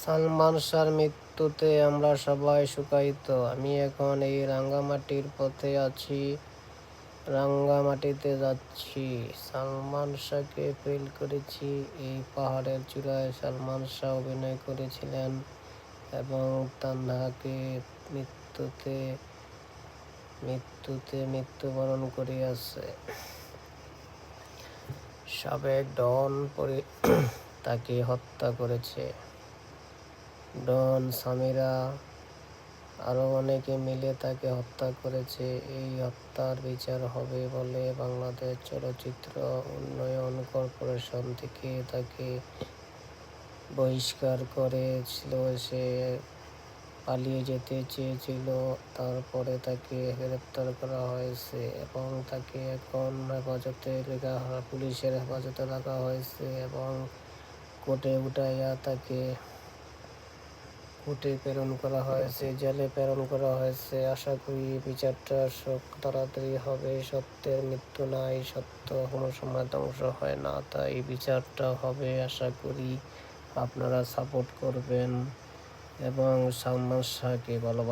সালমান শাহর মৃত্যুতে আমরা সবাই শোকাহত। আমি এখন এই রাঙ্গামাটির পথে আছি, রাঙ্গামাটিতে যাচ্ছি। সালমান শাহকে ফিল করেছি। এই পাহাড়ের চূড়ায় সালমান শাহ অভিনয় করেছিলেন এবং তান্হাকে মৃত্যুবরণ করিয়াছে। সাবেক ডন তাকে হত্যা করেছে। ডন, সামিরা আরও অনেকে মিলে তাকে হত্যা করেছে। এই হত্যার বিচার হবে বলে বাংলাদেশ চলচ্চিত্র উন্নয়ন কর্পোরেশন থেকে তাকে বহিষ্কার করেছিল। সে পালিয়ে যেতে চেয়েছিল, তারপরে তাকে গ্রেপ্তার করা হয়েছে এবং তাকে এখন পুলিশের হেফাজতে রাখা হয়েছে এবং কোর্টে উঠাইয়া তাকে কোর্টে প্রেরণ করা হয়েছে, জেলে প্রেরণ করা হয়েছে। আশা করি বিচারটা তাড়াতাড়ি হবে। সত্যের মৃত্যু নাই, সত্য কোনো সময় ধ্বংস হয় না, তাই বিচারটা হবে। আশা করি আপনারা সাপোর্ট করবেন এবং সালমান শাহকে ভালোবাসবেন।